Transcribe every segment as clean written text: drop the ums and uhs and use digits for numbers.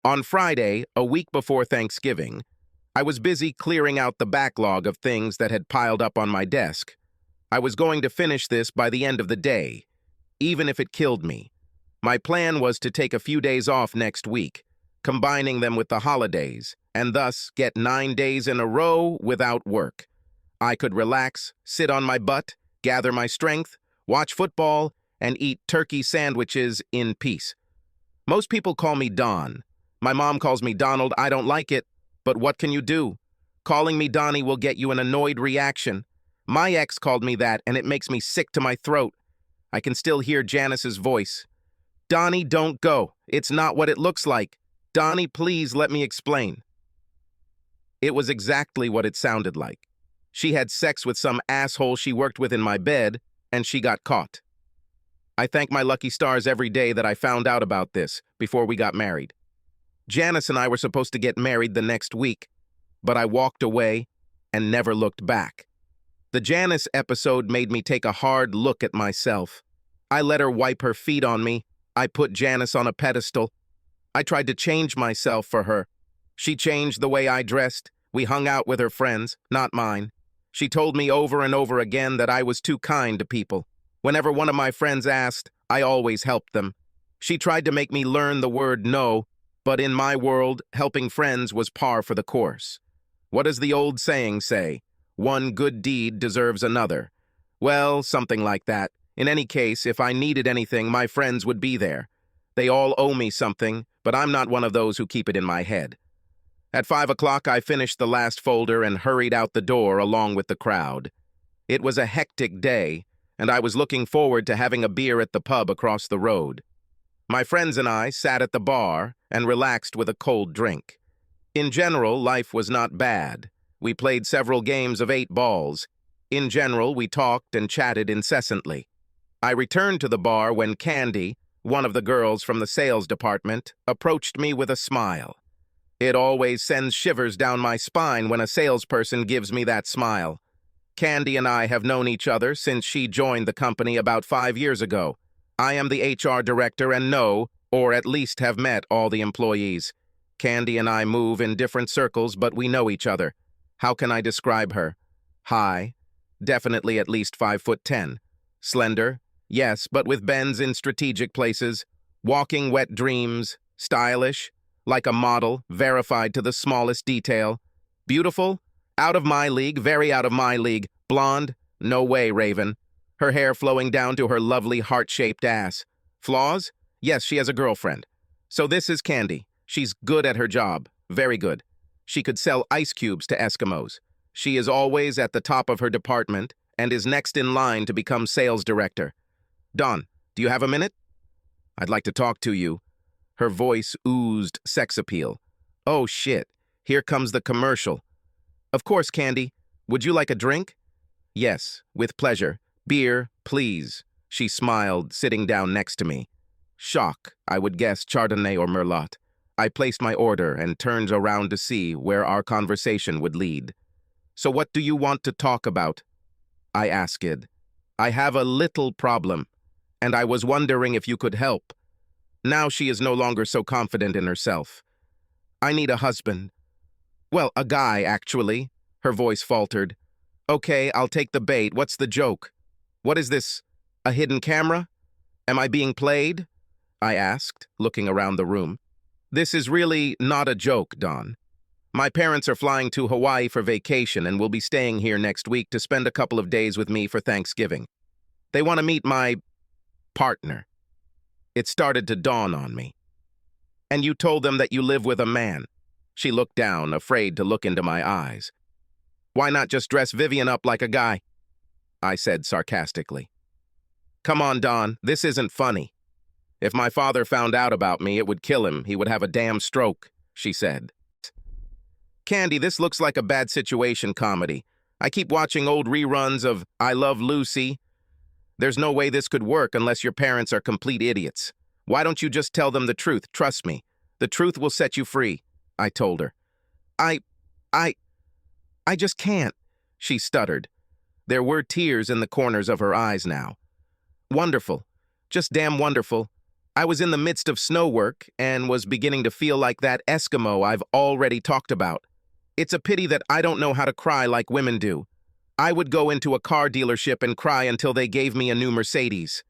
On Friday, a week before Thanksgiving, I was busy clearing out the backlog of things that had piled up on my desk. I was going to finish this by the end of the day, even if it killed me. My plan was to take a few days off next week, combining them with the holidays, and thus get 9 days in a row without work. I could relax, sit on my butt, gather my strength, watch football, and eat turkey sandwiches in peace. Most people call me Don. My mom calls me Donald. I don't like it, but what can you do? Calling me Donnie will get you an annoyed reaction. My ex called me that, and it makes me sick to my throat. I can still hear Janice's voice. Donnie, don't go. It's not what it looks like. Donnie, please let me explain. It was exactly what it sounded like. She had sex with some asshole she worked with in my bed, and she got caught. I thank my lucky stars every day that I found out about this before we got married. Janice and I were supposed to get married the next week, but I walked away and never looked back. The Janice episode made me take a hard look at myself. I let her wipe her feet on me. I put Janice on a pedestal. I tried to change myself for her. She changed the way I dressed. We hung out with her friends, not mine. She told me over and over again that I was too kind to people. Whenever one of my friends asked, I always helped them. She tried to make me learn the word no, but in my world, helping friends was par for the course. What does the old saying say? One good deed deserves another. Well, something like that. In any case, if I needed anything, my friends would be there. They all owe me something, but I'm not one of those who keep it in my head. At 5 o'clock, I finished the last folder and hurried out the door along with the crowd. It was a hectic day, and I was looking forward to having a beer at the pub across the road. My friends and I sat at the bar and relaxed with a cold drink. In general, life was not bad. We played several games of 8 balls. In general, we talked and chatted incessantly. I returned to the bar when Candy, one of the girls from the sales department, approached me with a smile. It always sends shivers down my spine when a salesperson gives me that smile. Candy and I have known each other since she joined the company about 5 years ago. I am the HR director and know, or at least have met, all the employees. Candy and I move in different circles, but we know each other. How can I describe her? High, definitely at least 5'10". Slender, yes, but with bends in strategic places. Walking wet dreams. Stylish, like a model, verified to the smallest detail. Beautiful, out of my league, very out of my league. Blonde, no way, Raven. Her hair flowing down to her lovely heart-shaped ass. Flaws? Yes, she has a girlfriend. So this is Candy. She's good at her job. Very good. She could sell ice cubes to Eskimos. She is always at the top of her department and is next in line to become sales director. Don, do you have a minute? I'd like to talk to you. Her voice oozed sex appeal. Oh, shit. Here comes the commercial. Of course, Candy. Would you like a drink? Yes, with pleasure. Beer, please. She smiled, sitting down next to me. Shock, I would guess Chardonnay or Merlot. I placed my order and turned around to see where our conversation would lead. So what do you want to talk about? I asked. I have a little problem, and I was wondering if you could help. Now she is no longer so confident in herself. I need a husband. Well, a guy, actually. Her voice faltered. Okay, I'll take the bait. What's the joke? What is this? A hidden camera? Am I being played? I asked, looking around the room. This is really not a joke, Don. My parents are flying to Hawaii for vacation and will be staying here next week to spend a couple of days with me for Thanksgiving. They want to meet my partner. It started to dawn on me. And you told them that you live with a man. She looked down, afraid to look into my eyes. Why not just dress Vivian up like a guy? I said sarcastically. Come on, Don, this isn't funny. If my father found out about me, it would kill him. He would have a damn stroke, she said. Candy, this looks like a bad situation comedy. I keep watching old reruns of I Love Lucy. There's no way this could work unless your parents are complete idiots. Why don't you just tell them the truth? Trust me. The truth will set you free, I told her. I just can't, she stuttered. There were tears in the corners of her eyes now. Wonderful. Just damn wonderful. I was in the midst of snow work and was beginning to feel like that Eskimo I've already talked about. It's a pity that I don't know how to cry like women do. I would go into a car dealership and cry until they gave me a new Mercedes.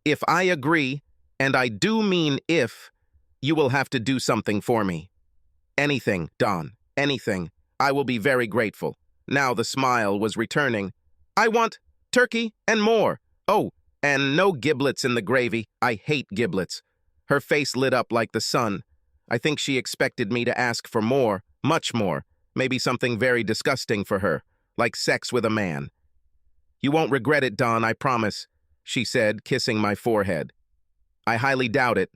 If I agree, and I do mean if, you will have to do something for me. Anything, Don, anything. I will be very grateful. Now the smile was returning. I want turkey and more. Oh, and no giblets in the gravy. I hate giblets. Her face lit up like the sun. I think she expected me to ask for more, much more, maybe something very disgusting for her, like sex with a man. You won't regret it, Don, I promise, she said, kissing my forehead. I highly doubt it.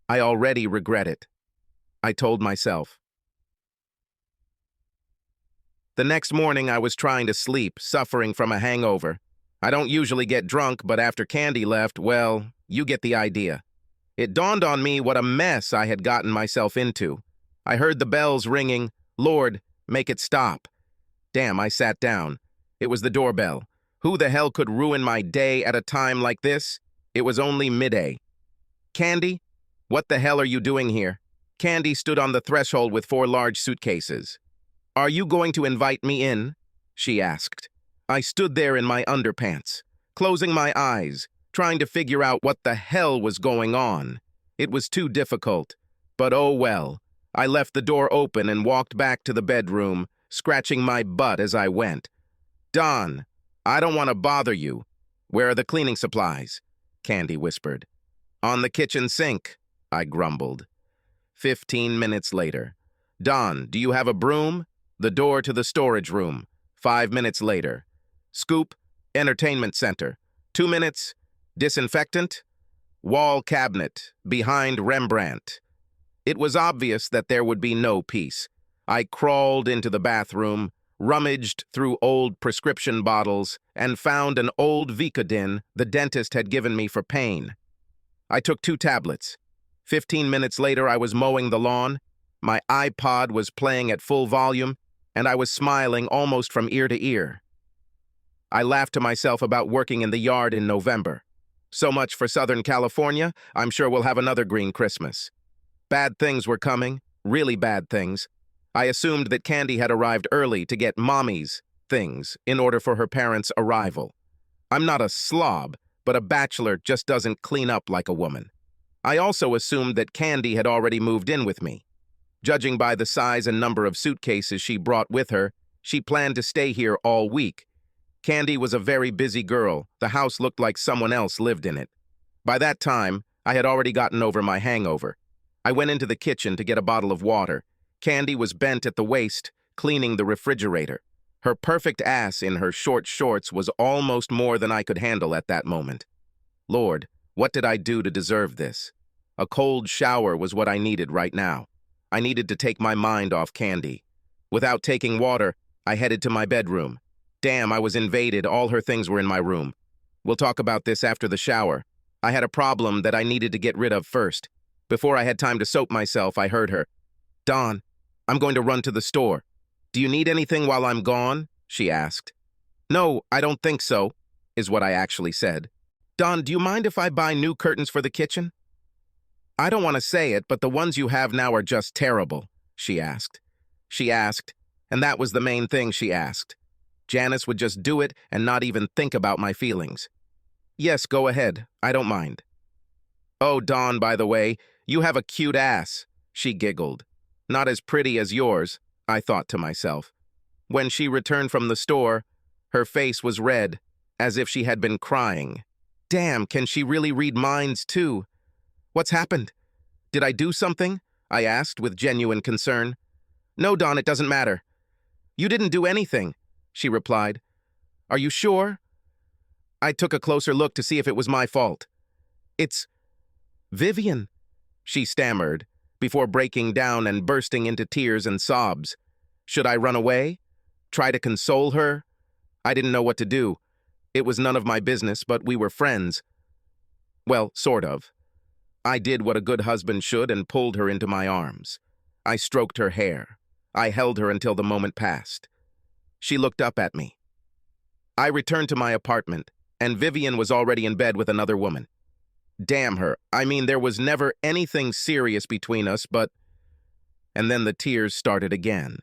I already regret it, I told myself. The next morning I was trying to sleep, suffering from a hangover. I don't usually get drunk, but after Candy left, well, you get the idea. It dawned on me what a mess I had gotten myself into. I heard the bells ringing. Lord, make it stop. Damn, I sat down. It was the doorbell. Who the hell could ruin my day at a time like this? It was only midday. Candy? What the hell are you doing here? Candy stood on the threshold with 4 large suitcases. Are you going to invite me in? She asked. I stood there in my underpants, closing my eyes, trying to figure out what the hell was going on. It was too difficult, but oh well. I left the door open and walked back to the bedroom, scratching my butt as I went. Don, I don't want to bother you. Where are the cleaning supplies? Candy whispered. On the kitchen sink, I grumbled. 15 minutes later. Don, do you have a broom? The door to the storage room. 5 minutes later. Scoop, entertainment center. 2 minutes. Disinfectant. Wall cabinet, behind Rembrandt. It was obvious that there would be no peace. I crawled into the bathroom, rummaged through old prescription bottles, and found an old Vicodin the dentist had given me for pain. I took 2 tablets. 15 minutes later, I was mowing the lawn. My iPod was playing at full volume, and I was smiling almost from ear to ear. I laughed to myself about working in the yard in November. So much for Southern California, I'm sure we'll have another green Christmas. Bad things were coming, really bad things. I assumed that Candy had arrived early to get Mommy's things in order for her parents' arrival. I'm not a slob, but a bachelor just doesn't clean up like a woman. I also assumed that Candy had already moved in with me. Judging by the size and number of suitcases she brought with her, she planned to stay here all week. Candy was a very busy girl. The house looked like someone else lived in it. By that time, I had already gotten over my hangover. I went into the kitchen to get a bottle of water. Candy was bent at the waist, cleaning the refrigerator. Her perfect ass in her short shorts was almost more than I could handle at that moment. Lord, what did I do to deserve this? A cold shower was what I needed right now. I needed to take my mind off Candy. Without taking water, I headed to my bedroom. Damn, I was invaded. All her things were in my room. We'll talk about this after the shower. I had a problem that I needed to get rid of first. Before I had time to soap myself, I heard her. Don, I'm going to run to the store. Do you need anything while I'm gone? She asked. No, I don't think so, is what I actually said. Don, do you mind if I buy new curtains for the kitchen? I don't want to say it, but the ones you have now are just terrible, she asked. She asked, and that was the main thing she asked. Janice would just do it and not even think about my feelings. Yes, go ahead. I don't mind. Oh, Dawn, by the way, you have a cute ass, she giggled. Not as pretty as yours, I thought to myself. When she returned from the store, her face was red, as if she had been crying. Damn, can she really read minds too? What's happened? Did I do something? I asked with genuine concern. No, Dawn, it doesn't matter. You didn't do anything, she replied. Are you sure? I took a closer look to see if it was my fault. It's Vivian, she stammered, before breaking down and bursting into tears and sobs. Should I run away? Try to console her? I didn't know what to do. It was none of my business, but we were friends. Well, sort of. I did what a good husband should and pulled her into my arms. I stroked her hair. I held her until the moment passed. She looked up at me. I returned to my apartment, and Vivian was already in bed with another woman. Damn her. I mean, there was never anything serious between us, but... And then the tears started again.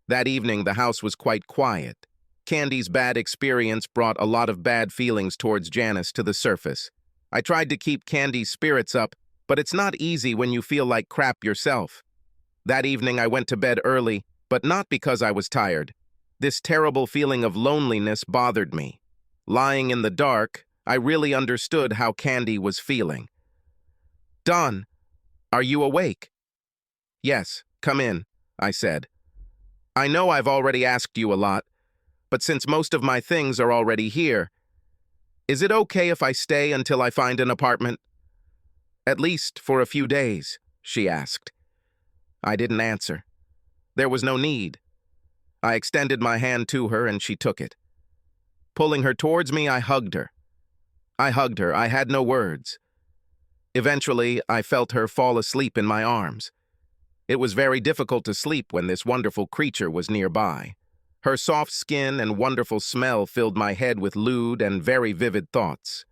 That evening, the house was quite quiet. Candy's bad experience brought a lot of bad feelings towards Janice to the surface. I tried to keep Candy's spirits up, but it's not easy when you feel like crap yourself. That evening, I went to bed early, but not because I was tired. This terrible feeling of loneliness bothered me. Lying in the dark, I really understood how Candy was feeling. "Dawn, are you awake?" "Yes, come in," I said. "I know I've already asked you a lot, but since most of my things are already here, is it okay if I stay until I find an apartment?" "At least for a few days," she asked. I didn't answer. There was no need. I extended my hand to her and she took it. Pulling her towards me, I hugged her. I had no words. Eventually, I felt her fall asleep in my arms. It was very difficult to sleep when this wonderful creature was nearby. Her soft skin and wonderful smell filled my head with lewd and very vivid thoughts.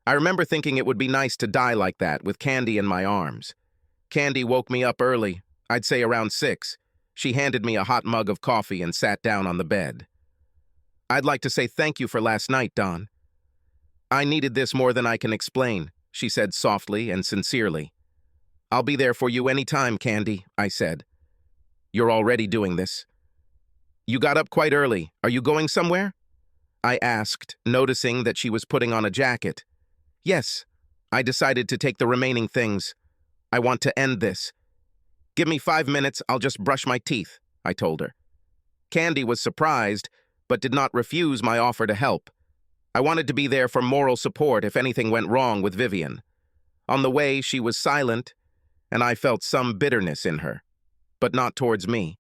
I remember thinking it would be nice to die like that, with Candy in my arms. Candy woke me up early, I'd say around 6. She handed me a hot mug of coffee and sat down on the bed. "I'd like to say thank you for last night, Dawn. I needed this more than I can explain," she said softly and sincerely. "I'll be there for you any time, Candy," I said. "You're already doing this." "You got up quite early. Are you going somewhere?" I asked, noticing that she was putting on a jacket. "Yes, I decided to take the remaining things. I want to end this. Give me 5 minutes, I'll just brush my teeth," I told her. Candy was surprised, but did not refuse my offer to help. I wanted to be there for moral support if anything went wrong with Vivian. On the way, she was silent, and I felt some bitterness in her, but not towards me.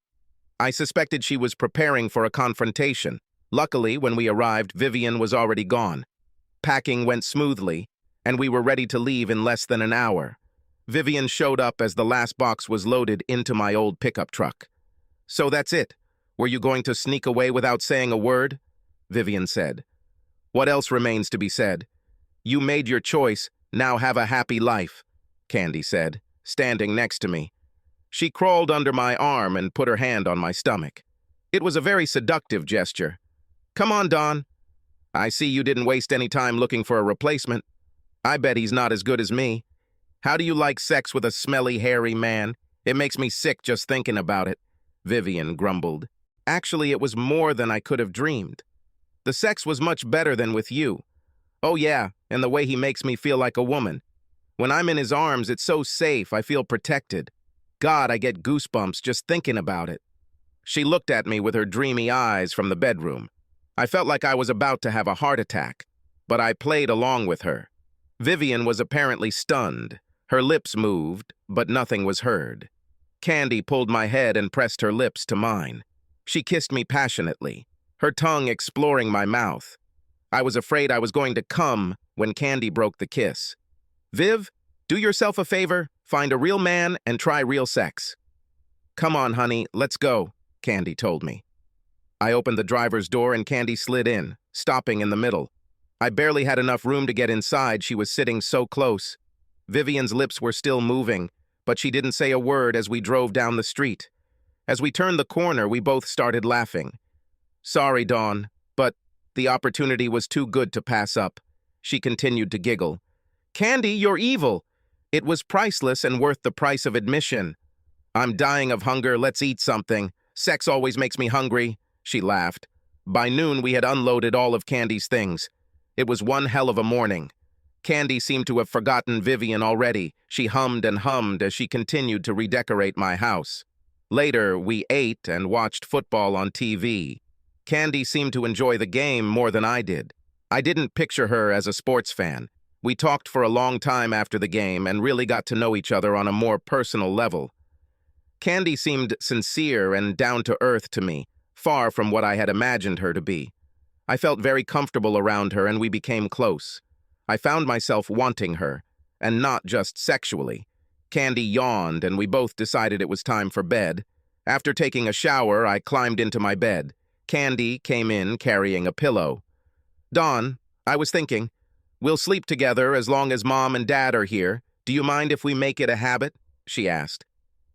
I suspected she was preparing for a confrontation. Luckily, when we arrived, Vivian was already gone. Packing went smoothly, and we were ready to leave in less than an hour. Vivian showed up as the last box was loaded into my old pickup truck. "So that's it. Were you going to sneak away without saying a word?" Vivian said. "What else remains to be said? You made your choice, now have a happy life," Candy said, standing next to me. She crawled under my arm and put her hand on my stomach. It was a very seductive gesture. "Come on, Dawn. I see you didn't waste any time looking for a replacement. I bet he's not as good as me. How do you like sex with a smelly, hairy man? It makes me sick just thinking about it," Vivian grumbled. Actually, it was more than I could have dreamed. The sex was much better than with you. Oh yeah, and the way he makes me feel like a woman. When I'm in his arms, it's so safe, I feel protected. God, I get goosebumps just thinking about it. She looked at me with her dreamy eyes from the bedroom. I felt like I was about to have a heart attack, but I played along with her. Vivian was apparently stunned. Her lips moved, but nothing was heard. Candy pulled my head and pressed her lips to mine. She kissed me passionately, her tongue exploring my mouth. I was afraid I was going to come when Candy broke the kiss. "Viv, do yourself a favor, find a real man and try real sex." "Come on, honey, let's go," Candy told me. I opened the driver's door and Candy slid in, stopping in the middle. I barely had enough room to get inside, she was sitting so close. Vivian's lips were still moving, but she didn't say a word as we drove down the street. As we turned the corner, we both started laughing. "Sorry, Dawn, but the opportunity was too good to pass up," she continued to giggle. "Candy, you're evil. It was priceless and worth the price of admission." "I'm dying of hunger, let's eat something. Sex always makes me hungry," she laughed. By noon, we had unloaded all of Candy's things. It was one hell of a morning. Candy seemed to have forgotten Vivian already. She hummed and hummed as she continued to redecorate my house. Later, we ate and watched football on TV. Candy seemed to enjoy the game more than I did. I didn't picture her as a sports fan. We talked for a long time after the game and really got to know each other on a more personal level. Candy seemed sincere and down-to-earth to me, far from what I had imagined her to be. I felt very comfortable around her and we became close. I found myself wanting her, and not just sexually. Candy yawned and we both decided it was time for bed. After taking a shower, I climbed into my bed. Candy came in carrying a pillow. "Dawn, I was thinking, "We'll sleep together as long as Mom and Dad are here. Do you mind if we make it a habit?" she asked.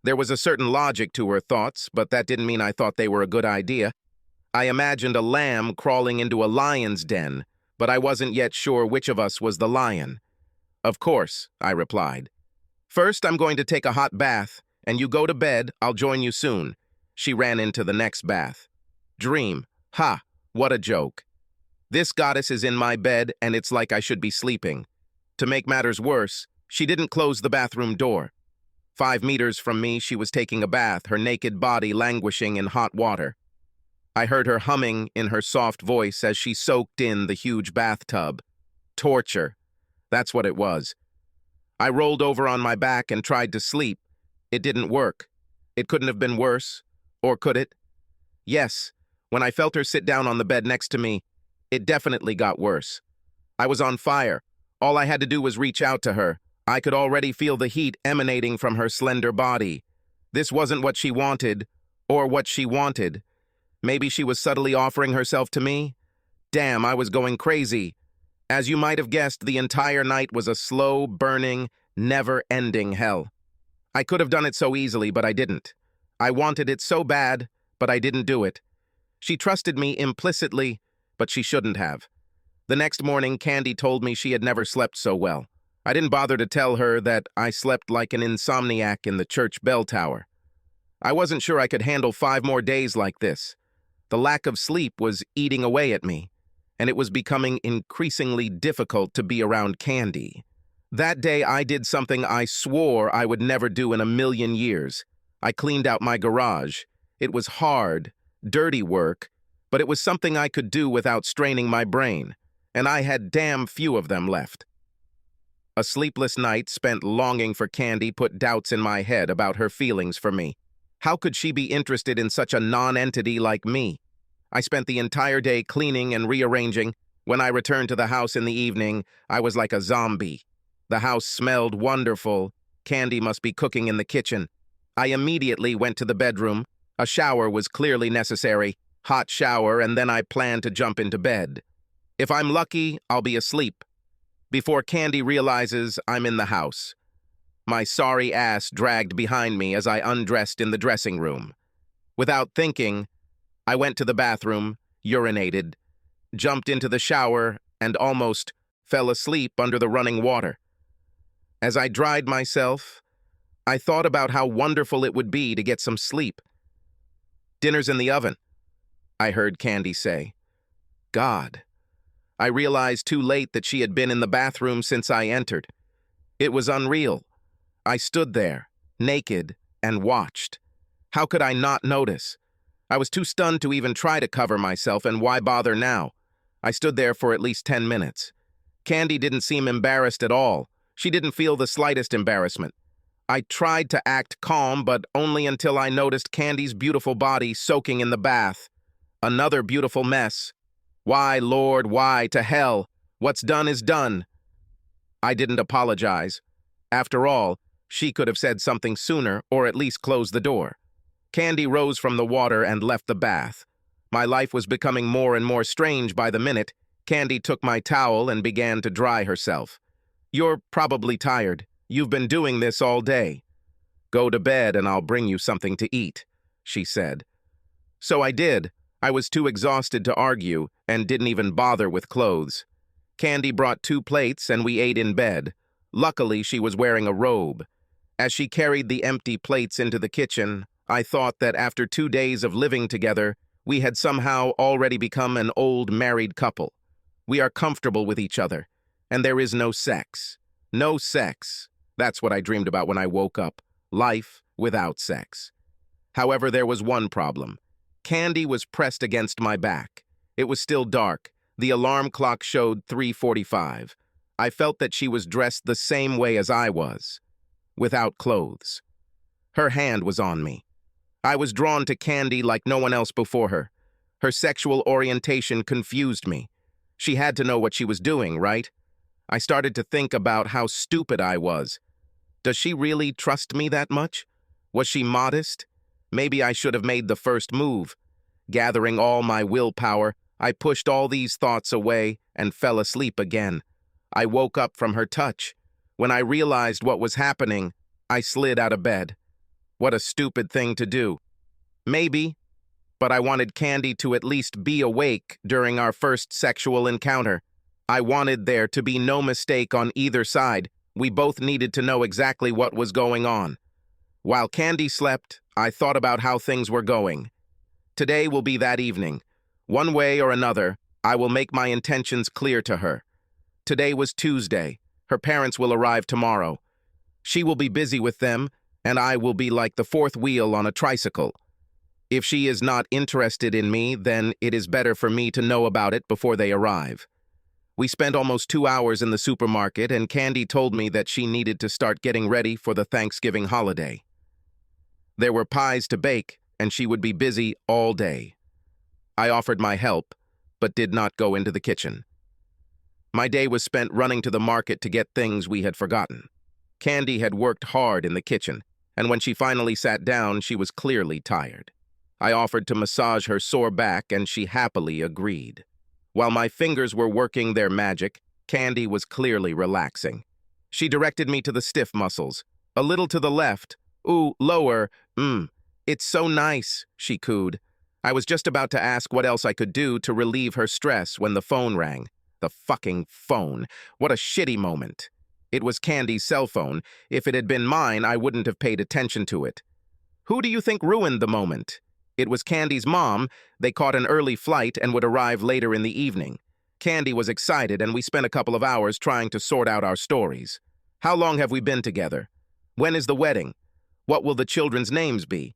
There was a certain logic to her thoughts, but that didn't mean I thought they were a good idea. I imagined a lamb crawling into a lion's den, but I wasn't yet sure which of us was the lion. "Of course," I replied. "First, I'm going to take a hot bath, and you go to bed. I'll join you soon." She ran into the next bath. Dream. Ha! What a joke. This goddess is in my bed, and it's like I should be sleeping. To make matters worse, she didn't close the bathroom door. 5 meters from me, she was taking a bath, her naked body languishing in hot water. I heard her humming in her soft voice as she soaked in the huge bathtub. Torture. That's what it was. I rolled over on my back and tried to sleep. It didn't work. It couldn't have been worse. Or could it? Yes, when I felt her sit down on the bed next to me, it definitely got worse. I was on fire. All I had to do was reach out to her. I could already feel the heat emanating from her slender body. This wasn't what she wanted, or what she wanted. Maybe she was subtly offering herself to me? Damn, I was going crazy. As you might have guessed, the entire night was a slow, burning, never-ending hell. I could have done it so easily, but I didn't. I wanted it so bad, but I didn't do it. She trusted me implicitly, but she shouldn't have. The next morning, Candy told me she had never slept so well. I didn't bother to tell her that I slept like an insomniac in the church bell tower. I wasn't sure I could handle 5 more days like this. The lack of sleep was eating away at me, and it was becoming increasingly difficult to be around Candy. That day, I did something I swore I would never do in a million years. I cleaned out my garage. It was hard, dirty work, but it was something I could do without straining my brain, and I had damn few of them left. A sleepless night spent longing for Candy put doubts in my head about her feelings for me. How could she be interested in such a non-entity like me? I spent the entire day cleaning and rearranging. When I returned to the house in the evening, I was like a zombie. The house smelled wonderful. Candy must be cooking in the kitchen. I immediately went to the bedroom. A shower was clearly necessary. Hot shower, and then I planned to jump into bed. If I'm lucky, I'll be asleep before Candy realizes I'm in the house. My sorry ass dragged behind me as I undressed in the dressing room. Without thinking, I went to the bathroom, urinated, jumped into the shower, and almost fell asleep under the running water. As I dried myself, I thought about how wonderful it would be to get some sleep. "Dinner's in the oven," I heard Candy say. God. I realized too late that she had been in the bathroom since I entered. It was unreal. I stood there, naked, and watched. How could I not notice? I was too stunned to even try to cover myself, and why bother now? I stood there for at least 10 minutes. Candy didn't seem embarrassed at all. She didn't feel the slightest embarrassment. I tried to act calm, but only until I noticed Candy's beautiful body soaking in the bath. Another beautiful mess. Why, Lord, why? To hell. What's done is done. I didn't apologize. After all, she could have said something sooner, or at least closed the door. Candy rose from the water and left the bath. My life was becoming more and more strange by the minute. Candy took my towel and began to dry herself. "You're probably tired. You've been doing this all day. Go to bed and I'll bring you something to eat," she said. So I did. I was too exhausted to argue and didn't even bother with clothes. Candy brought 2 plates and we ate in bed. Luckily, she was wearing a robe. As she carried the empty plates into the kitchen, I thought that after 2 days of living together, we had somehow already become an old married couple. We are comfortable with each other, and there is no sex. No sex. That's what I dreamed about when I woke up. Life without sex. However, there was one problem. Candy was pressed against my back. It was still dark. The alarm clock showed 3:45. I felt that she was dressed the same way as I was, without clothes. Her hand was on me. I was drawn to Candy like no one else before her. Her sexual orientation confused me. She had to know what she was doing, right? I started to think about how stupid I was. Does she really trust me that much? Was she modest? Maybe I should have made the first move. Gathering all my willpower, I pushed all these thoughts away and fell asleep again. I woke up from her touch. When I realized what was happening, I slid out of bed. What a stupid thing to do. Maybe, but I wanted Candy to at least be awake during our first sexual encounter. I wanted there to be no mistake on either side. We both needed to know exactly what was going on. While Candy slept, I thought about how things were going. Today will be that evening. One way or another, I will make my intentions clear to her. Today was Tuesday. Her parents will arrive tomorrow. She will be busy with them, and I will be like the fourth wheel on a tricycle. If she is not interested in me, then it is better for me to know about it before they arrive. We spent almost 2 hours in the supermarket, and Candy told me that she needed to start getting ready for the Thanksgiving holiday. There were pies to bake, and she would be busy all day. I offered my help, but did not go into the kitchen. My day was spent running to the market to get things we had forgotten. Candy had worked hard in the kitchen, and when she finally sat down, she was clearly tired. I offered to massage her sore back, and she happily agreed. While my fingers were working their magic, Candy was clearly relaxing. She directed me to the stiff muscles. A little to the left. Ooh, lower. It's so nice, she cooed. I was just about to ask what else I could do to relieve her stress when the phone rang. The fucking phone. What a shitty moment. It was Candy's cell phone. If it had been mine, I wouldn't have paid attention to it. Who do you think ruined the moment? It was Candy's mom. They caught an early flight and would arrive later in the evening. Candy was excited, and we spent a couple of hours trying to sort out our stories. How long have we been together? When is the wedding? What will the children's names be?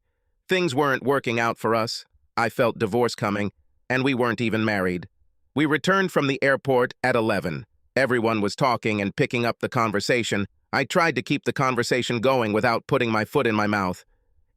Things weren't working out for us. I felt divorce coming, and we weren't even married. We returned from the airport at 11. Everyone was talking and picking up the conversation. I tried to keep the conversation going without putting my foot in my mouth.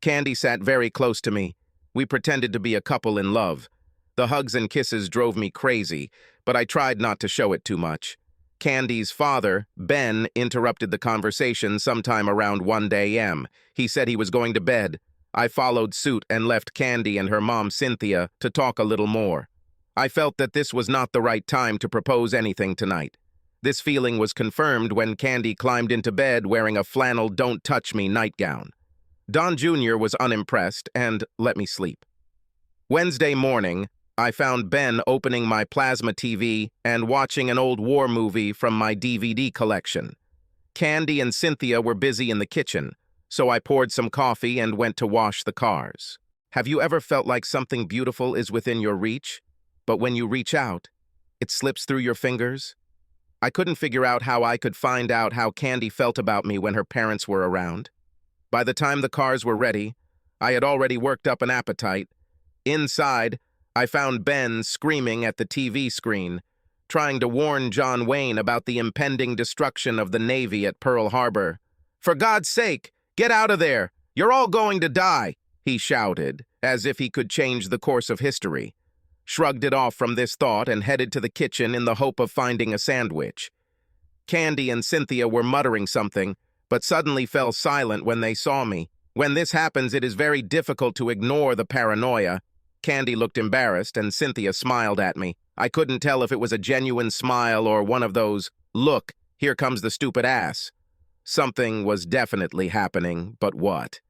Candy sat very close to me. We pretended to be a couple in love. The hugs and kisses drove me crazy, but I tried not to show it too much. Candy's father, Ben, interrupted the conversation sometime around 1 a.m. He said he was going to bed. I followed suit and left Candy and her mom, Cynthia, to talk a little more. I felt that this was not the right time to propose anything tonight. This feeling was confirmed when Candy climbed into bed wearing a flannel "Don't Touch Me" nightgown. Don Jr. was unimpressed and let me sleep. Wednesday morning, I found Ben opening my plasma TV and watching an old war movie from my DVD collection. Candy and Cynthia were busy in the kitchen, so I poured some coffee and went to wash the cars. Have you ever felt like something beautiful is within your reach, but when you reach out, it slips through your fingers? I couldn't figure out how I could find out how Candy felt about me when her parents were around. By the time the cars were ready, I had already worked up an appetite. Inside, I found Ben screaming at the TV screen, trying to warn John Wayne about the impending destruction of the Navy at Pearl Harbor. "For God's sake, get out of there! You're all going to die!" he shouted, as if he could change the course of history. Shrugged it off from this thought and headed to the kitchen in the hope of finding a sandwich. Candy and Cynthia were muttering something, but suddenly fell silent when they saw me. When this happens, it is very difficult to ignore the paranoia. Candy looked embarrassed, and Cynthia smiled at me. I couldn't tell if it was a genuine smile or one of those, "Look, here comes the stupid ass." Something was definitely happening, but what?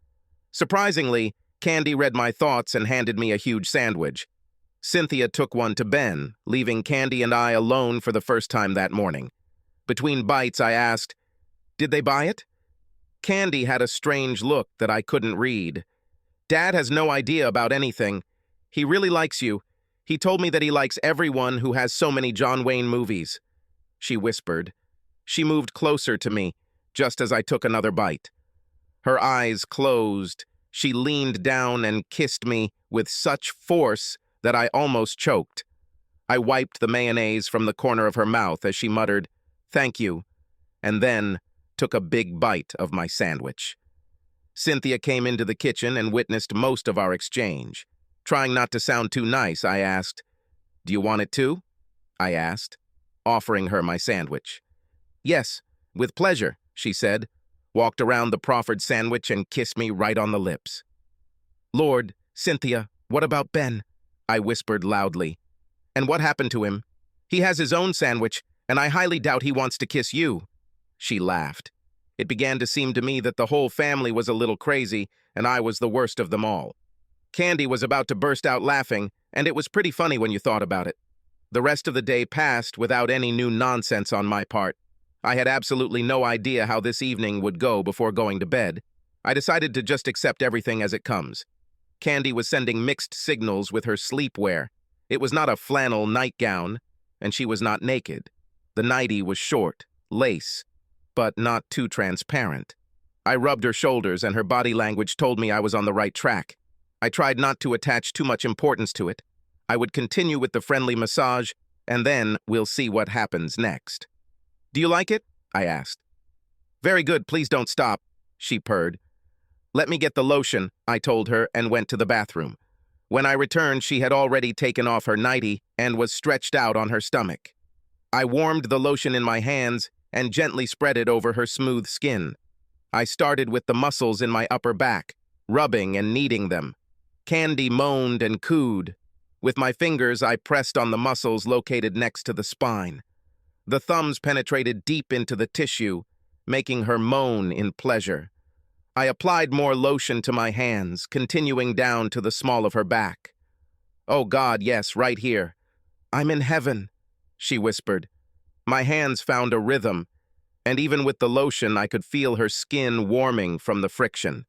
Surprisingly, Candy read my thoughts and handed me a huge sandwich. Cynthia took one to Ben, leaving Candy and I alone for the first time that morning. Between bites, I asked, "Did they buy it?" Candy had a strange look that I couldn't read. "Dad has no idea about anything. He really likes you. He told me that he likes everyone who has so many John Wayne movies," she whispered. She moved closer to me, just as I took another bite. Her eyes closed. She leaned down and kissed me with such force that I almost choked. I wiped the mayonnaise from the corner of her mouth as she muttered, "Thank you," and then took a big bite of my sandwich. Cynthia came into the kitchen and witnessed most of our exchange. Trying not to sound too nice, I asked, "Do you want it too?" I asked, offering her my sandwich. "Yes, with pleasure," she said, walked around the proffered sandwich and kissed me right on the lips. "Lord, Cynthia, what about Ben?" I whispered loudly. "And what happened to him? He has his own sandwich, And I highly doubt he wants to kiss you." She laughed. It began to seem to me that the whole family was a little crazy, and I was the worst of them all. Candy was about to burst out laughing, and it was pretty funny when you thought about it. The rest of the day passed without any new nonsense on my part. I had absolutely no idea how this evening would go before going to bed. I decided to just accept everything as it comes. Candy was sending mixed signals with her sleepwear. It was not a flannel nightgown, and she was not naked. The nightie was short, lace, but not too transparent. I rubbed her shoulders, and her body language told me I was on the right track. I tried not to attach too much importance to it. I would continue with the friendly massage, and then we'll see what happens next. "Do you like it?" I asked. "Very good, please don't stop," she purred. "Let me get the lotion," I told her, and went to the bathroom. When I returned, she had already taken off her nightie and was stretched out on her stomach. I warmed the lotion in my hands and gently spread it over her smooth skin. I started with the muscles in my upper back, rubbing and kneading them. Candy moaned and cooed. With my fingers, I pressed on the muscles located next to the spine. The thumbs penetrated deep into the tissue, making her moan in pleasure. I applied more lotion to my hands, continuing down to the small of her back. "Oh God, yes, right here. I'm in heaven," she whispered. My hands found a rhythm, and even with the lotion, I could feel her skin warming from the friction.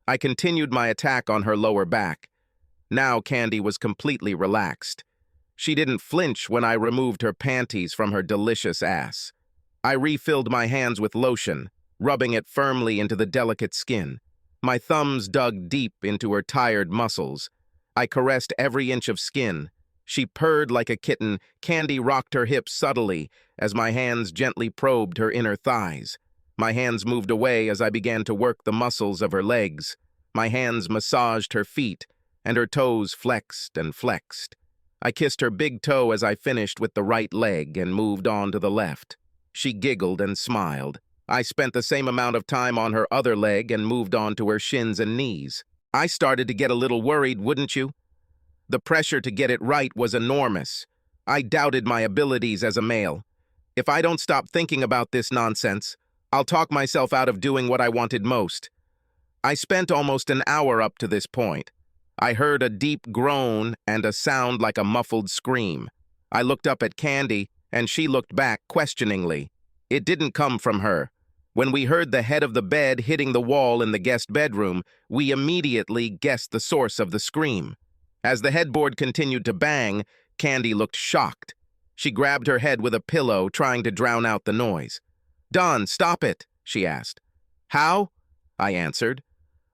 I continued my attack on her lower back. Now Candy was completely relaxed. She didn't flinch when I removed her panties from her delicious ass. I refilled my hands with lotion, rubbing it firmly into the delicate skin. My thumbs dug deep into her tired muscles. I caressed every inch of skin. She purred like a kitten. Candy rocked her hips subtly as my hands gently probed her inner thighs. My hands moved away as I began to work the muscles of her legs. My hands massaged her feet, and her toes flexed and flexed. I kissed her big toe as I finished with the right leg and moved on to the left. She giggled and smiled. I spent the same amount of time on her other leg and moved on to her shins and knees. I started to get a little worried, wouldn't you? The pressure to get it right was enormous. I doubted my abilities as a male. If I don't stop thinking about this nonsense, I'll talk myself out of doing what I wanted most. I spent almost an hour up to this point. I heard a deep groan and a sound like a muffled scream. I looked up at Candy, and she looked back questioningly. It didn't come from her. When we heard the head of the bed hitting the wall in the guest bedroom, we immediately guessed the source of the scream. As the headboard continued to bang, Candy looked shocked. She grabbed her head with a pillow, trying to drown out the noise. "Don, stop it," she asked. "How?" I answered.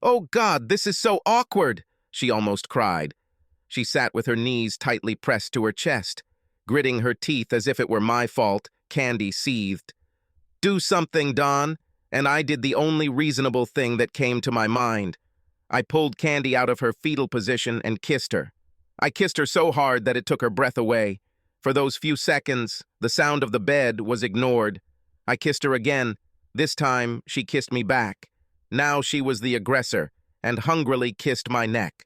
"Oh God, this is so awkward," she almost cried. She sat with her knees tightly pressed to her chest. Gritting her teeth as if it were my fault, Candy seethed. "Do something, Don," and I did the only reasonable thing that came to my mind. I pulled Candy out of her fetal position and kissed her. I kissed her so hard that it took her breath away. For those few seconds, the sound of the bed was ignored. I kissed her again. This time, she kissed me back. Now she was the aggressor, and hungrily kissed my neck.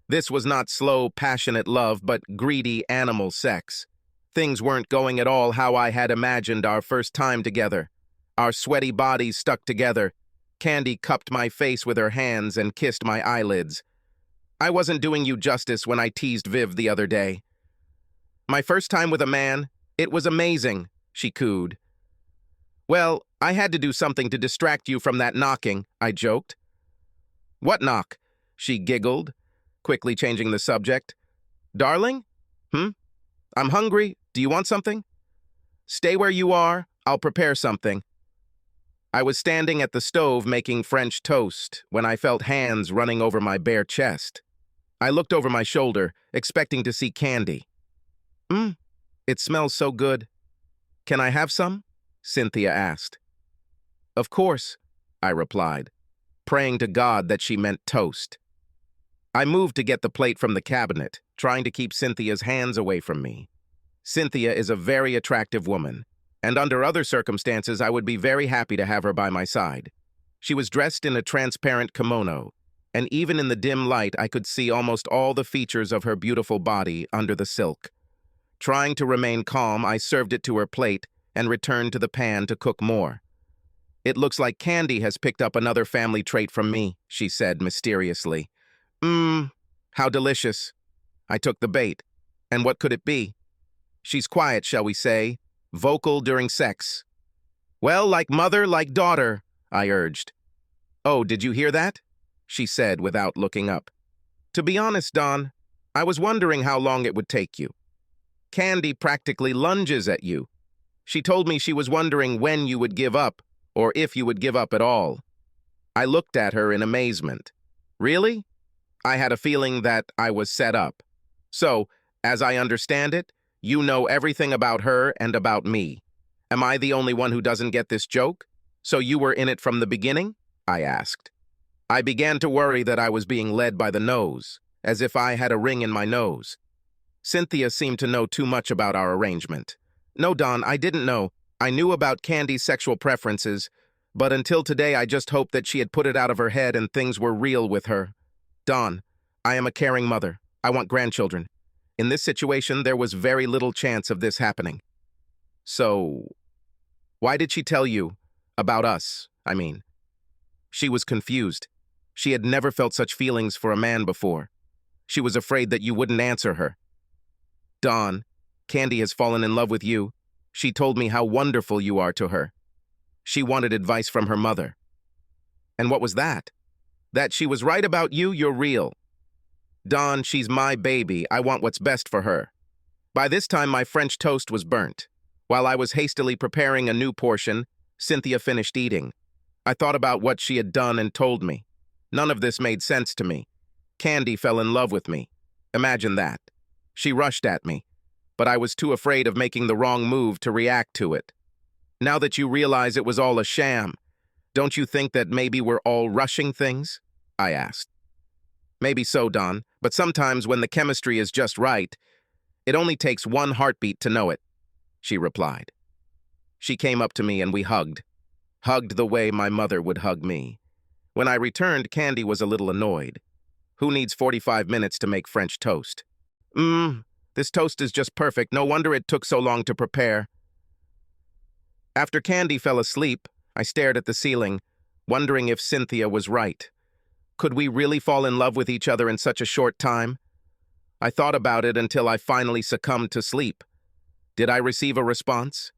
This was not slow, passionate love, but greedy animal sex. Things weren't going at all how I had imagined our first time together. Our sweaty bodies stuck together. Candy cupped my face with her hands and kissed my eyelids. I wasn't doing you justice when I teased Viv the other day. "My first time with a man, it was amazing," she cooed. "Well, I had to do something to distract you from that knocking," I joked. "What knock?" she giggled, quickly changing the subject. "Darling? I'm hungry. Do you want something?" "Stay where you are. I'll prepare something." I was standing at the stove making French toast when I felt hands running over my bare chest. I looked over my shoulder, expecting to see Candy. It smells so good. Can I have some?" Cynthia asked. "Of course," I replied, praying to God that she meant toast. I moved to get the plate from the cabinet, trying to keep Cynthia's hands away from me. Cynthia is a very attractive woman, and under other circumstances I would be very happy to have her by my side. She was dressed in a transparent kimono, and even in the dim light I could see almost all the features of her beautiful body under the silk. Trying to remain calm, I served it to her plate and returned to the pan to cook more. "It looks like Candy has picked up another family trait from me," she said mysteriously. How delicious." I took the bait. "And what could it be?" "She's quiet, shall we say, vocal during sex." "Well, like mother, like daughter," I urged. "Oh, did you hear that?" she said without looking up. "To be honest, Don, I was wondering how long it would take you. Candy practically lunges at you. She told me she was wondering when you would give up, or if you would give up at all." I looked at her in amazement. "Really?" I had a feeling that I was set up. "So, as I understand it, you know everything about her and about me. Am I the only one who doesn't get this joke? So you were in it from the beginning?" I asked. I began to worry that I was being led by the nose, as if I had a ring in my nose. Cynthia seemed to know too much about our arrangement. "No, Don, I didn't know. I knew about Candy's sexual preferences, but until today I just hoped that she had put it out of her head and things were real with her. Don, I am a caring mother. I want grandchildren. In this situation, there was very little chance of this happening." "So, why did she tell you? About us, I mean." She was confused. She had never felt such feelings for a man before. She was afraid that you wouldn't answer her. "Don, Candy has fallen in love with you. She told me how wonderful you are to her. She wanted advice from her mother." "And what was that?" "That she was right about you, you're real. Don, she's my baby. I want what's best for her." By this time, my French toast was burnt. While I was hastily preparing a new portion, Cynthia finished eating. I thought about what she had done and told me. None of this made sense to me. Candy fell in love with me. Imagine that. She rushed at me, but I was too afraid of making the wrong move to react to it. "Now that you realize it was all a sham, don't you think that maybe we're all rushing things?" I asked. "Maybe so, Don, but sometimes when the chemistry is just right, it only takes one heartbeat to know it," she replied. She came up to me and we hugged the way my mother would hug me. When I returned, Candy was a little annoyed. "Who needs 45 minutes to make French toast?" This toast is just perfect. No wonder it took so long to prepare." After Candy fell asleep, I stared at the ceiling, wondering if Cynthia was right. Could we really fall in love with each other in such a short time? I thought about it until I finally succumbed to sleep. Did I receive a response?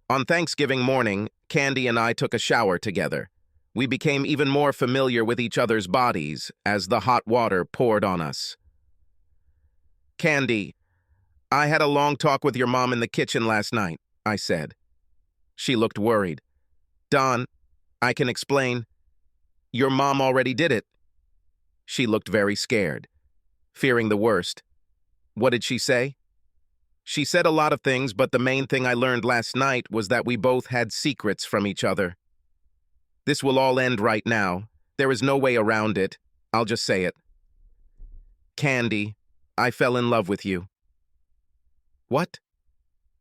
On Thanksgiving morning, Candy and I took a shower together. We became even more familiar with each other's bodies as the hot water poured on us. "Candy, I had a long talk with your mom in the kitchen last night," I said. She looked worried. "Don, I can explain. Your mom already did it." She looked very scared, fearing the worst. "What did she say?" "She said a lot of things, but the main thing I learned last night was that we both had secrets from each other. This will all end right now. There is no way around it. I'll just say it. Candy, I fell in love with you." "What?"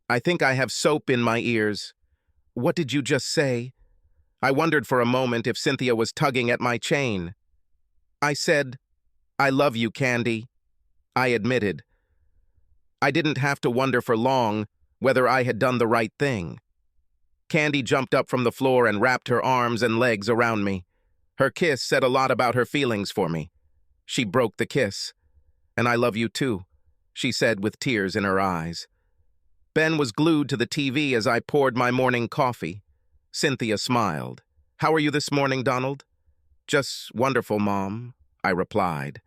"I think I have soap in my ears." "What did you just say?" I wondered for a moment if Cynthia was tugging at my chain. "I said, I love you, Candy," I admitted. I didn't have to wonder for long whether I had done the right thing. Candy jumped up from the floor and wrapped her arms and legs around me. Her kiss said a lot about her feelings for me. She broke the kiss. "And I love you too," she said with tears in her eyes. Ben was glued to the TV as I poured my morning coffee. Cynthia smiled. "How are you this morning, Donald?" "Just wonderful, Mom," I replied.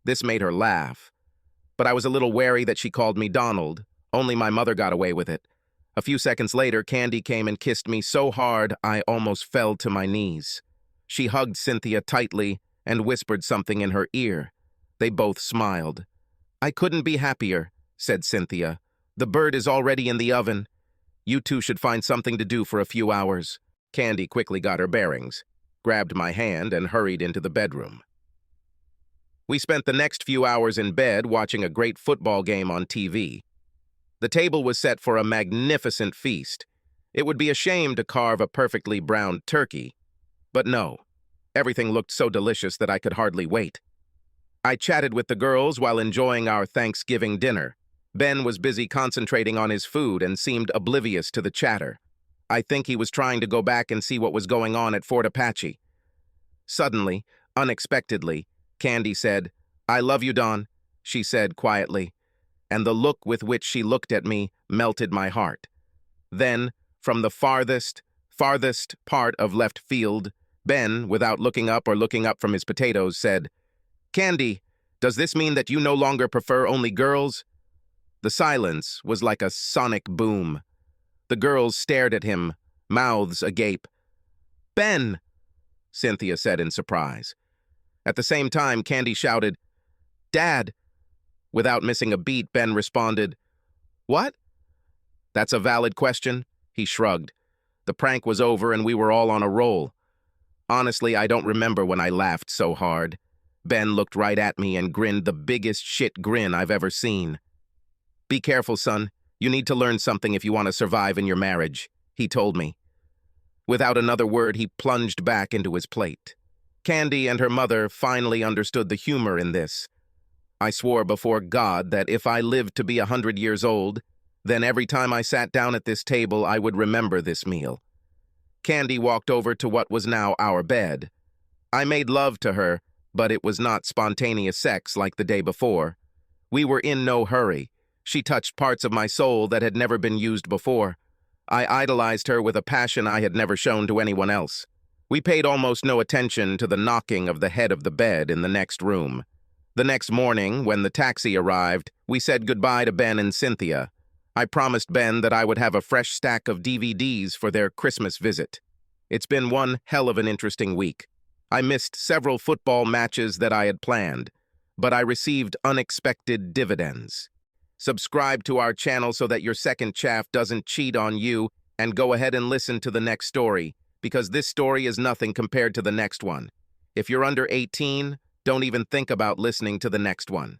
This made her laugh. But I was a little wary that she called me Donald. Only my mother got away with it. A few seconds later, Candy came and kissed me so hard I almost fell to my knees. She hugged Cynthia tightly and whispered something in her ear. They both smiled. "I couldn't be happier," said Cynthia. "The bird is already in the oven. You two should find something to do for a few hours." Candy quickly got her bearings, grabbed my hand, and hurried into the bedroom. We spent the next few hours in bed watching a great football game on TV. The table was set for a magnificent feast. It would be a shame to carve a perfectly browned turkey. But no, everything looked so delicious that I could hardly wait. I chatted with the girls while enjoying our Thanksgiving dinner. Ben was busy concentrating on his food and seemed oblivious to the chatter. I think he was trying to go back and see what was going on at Fort Apache. Suddenly, unexpectedly, Candy said, "I love you, Don," she said quietly, and the look with which she looked at me melted my heart. Then, from the farthest part of left field, Ben, without looking up or looking up from his potatoes, said, "Candy, does this mean that you no longer prefer only girls?" The silence was like a sonic boom. The girls stared at him, mouths agape. "Ben!" Cynthia said in surprise. At the same time, Candy shouted, "Dad!" Without missing a beat, Ben responded, "What?" "That's a valid question," he shrugged. The prank was over and we were all on a roll. Honestly, I don't remember when I laughed so hard. Ben looked right at me and grinned the biggest shit grin I've ever seen. "Be careful, son. You need to learn something if you want to survive in your marriage," he told me. Without another word, he plunged back into his plate. Candy and her mother finally understood the humor in this. I swore before God that if I lived to be 100 years old, then every time I sat down at this table, I would remember this meal. Candy walked over to what was now our bed. I made love to her, but it was not spontaneous sex like the day before. We were in no hurry. She touched parts of my soul that had never been used before. I idolized her with a passion I had never shown to anyone else. We paid almost no attention to the knocking of the head of the bed in the next room. The next morning, when the taxi arrived, we said goodbye to Ben and Cynthia. I promised Ben that I would have a fresh stack of DVDs for their Christmas visit. It's been one hell of an interesting week. I missed several football matches that I had planned, but I received unexpected dividends. Subscribe to our channel so that your second chaff doesn't cheat on you, and go ahead and listen to the next story, because this story is nothing compared to the next one. If you're under 18, don't even think about listening to the next one.